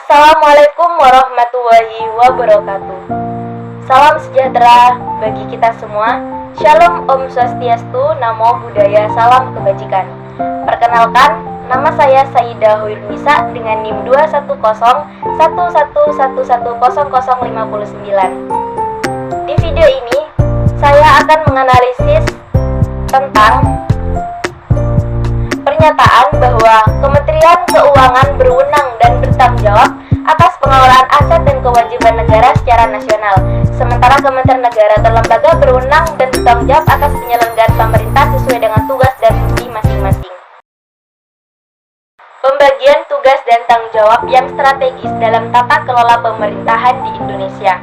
Assalamualaikum warahmatullahi wabarakatuh. Salam sejahtera bagi kita semua. Shalom, Om Swastiastu, Namo Buddhaya, salam kebajikan. Perkenalkan, nama saya Sayyidah Hoirunisa dengan NIM 21011110059. Di video ini, saya akan menganalisis tentang pernyataan bahwa Kementerian Keuangan berwenang dan bertanggung jawab atas pengelolaan aset dan kewajiban negara secara nasional, sementara kementerian negara atau lembaga berwenang dan bertanggung jawab atas penyelenggaraan pemerintah sesuai dengan tugas dan fungsi masing-masing. Pembagian tugas dan tanggung jawab yang strategis dalam tata kelola pemerintahan di Indonesia.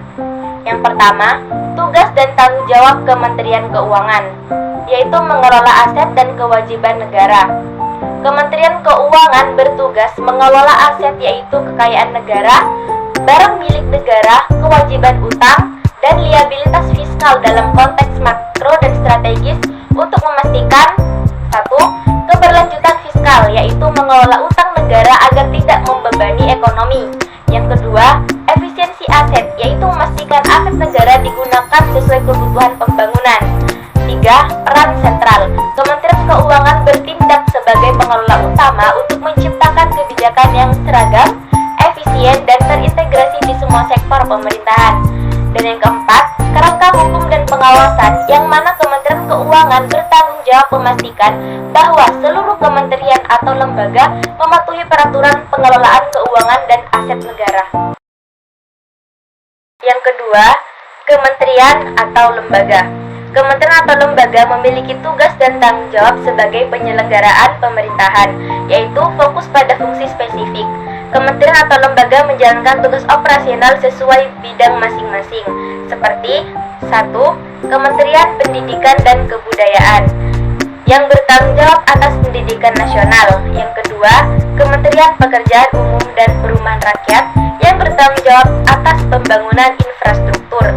Yang pertama, tugas dan tanggung jawab Kementerian Keuangan, yaitu mengelola aset dan kewajiban negara. Kementerian Keuangan bertugas mengelola aset yaitu kekayaan negara, barang milik negara, kewajiban utang, dan liabilitas fiskal dalam konteks makro dan strategis untuk memastikan 1. Keberlanjutan fiskal yaitu mengelola utang negara agar tidak membebani ekonomi. Yang kedua, efisiensi aset yaitu memastikan aset negara digunakan sesuai kebutuhan pembangunan. 3. Peran sentral. Kementerian Keuangan bertindak sebagai pengelola utama untuk menciptakan kebijakan yang seragam, efisien, dan terintegrasi di semua sektor pemerintahan. Dan yang keempat, kerangka hukum dan pengawasan yang mana Kementerian Keuangan bertanggung jawab memastikan bahwa seluruh kementerian atau lembaga mematuhi peraturan pengelolaan keuangan dan aset negara. Yang kedua, kementerian atau lembaga. Kementerian atau lembaga memiliki tugas dan tanggung jawab sebagai penyelenggaraan pemerintahan, yaitu fokus pada fungsi spesifik. Kementerian atau lembaga menjalankan tugas operasional sesuai bidang masing-masing, seperti 1. Kementerian Pendidikan dan Kebudayaan, yang bertanggung jawab atas pendidikan nasional. Yang kedua, Kementerian Pekerjaan Umum dan Perumahan Rakyat, yang bertanggung jawab atas pembangunan infrastruktur.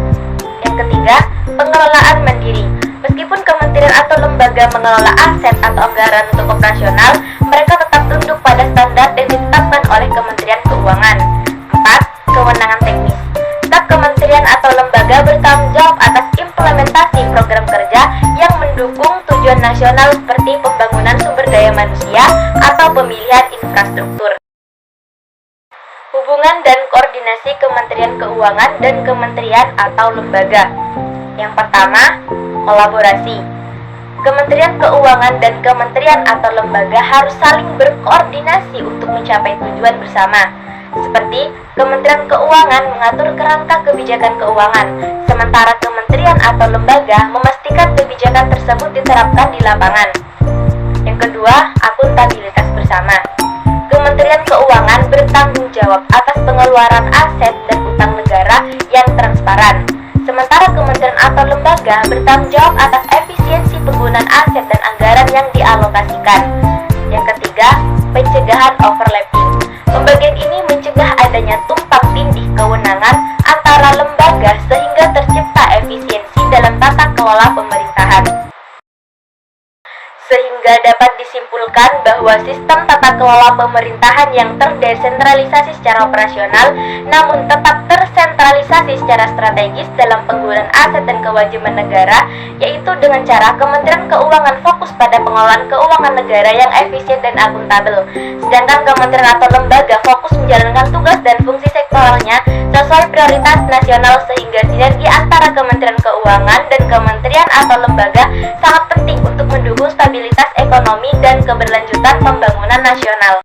Yang ketiga, pengelolaan mandiri. Meskipun kementerian atau lembaga mengelola aset atau anggaran untuk operasional, mereka tetap tunduk pada standar yang ditetapkan oleh Kementerian Keuangan. 4. Kewenangan teknis. Setiap kementerian atau lembaga bertanggung jawab atas implementasi program kerja yang mendukung tujuan nasional seperti pembangunan sumber daya manusia atau pemilihan infrastruktur. Hubungan dan koordinasi Kementerian Keuangan dan kementerian atau lembaga. Yang pertama, kolaborasi. Kementerian Keuangan dan kementerian atau lembaga harus saling berkoordinasi untuk mencapai tujuan bersama. Seperti Kementerian Keuangan mengatur kerangka kebijakan keuangan, sementara kementerian atau lembaga memastikan kebijakan tersebut diterapkan di lapangan. Yang kedua, akuntabilitas bersama. Kementerian Keuangan bertanggung jawab atas pengeluaran aset dan utang negara yang transparan, sementara kementerian atau lembaga bertanggung jawab atas efisiensi penggunaan aset dan anggaran yang dialokasikan. Yang ketiga, pencegahan overlapping. Pembagian ini mencegah adanya tumpang tindih kewenangan antara lembaga sehingga tercipta efisiensi dalam tata kelola pemerintahan. Sehingga dapat disimpulkan bahwa sistem tata kelola pemerintahan yang terdesentralisasi secara operasional namun tetap tersentralisasi secara strategis dalam penggunaan aset dan kewajiban negara, yaitu dengan cara Kementerian Keuangan fokus pada pengelolaan keuangan negara yang efisien dan akuntabel, sedangkan kementerian atau lembaga fokus menjalankan tugas dan fungsi sektoralnya sesuai prioritas nasional, sehingga sinergi antara Kementerian Keuangan dan kementerian atau lembaga sangat penting untuk mendukung stabilitas ekonomi dan keberlanjutan pembangunan nasional.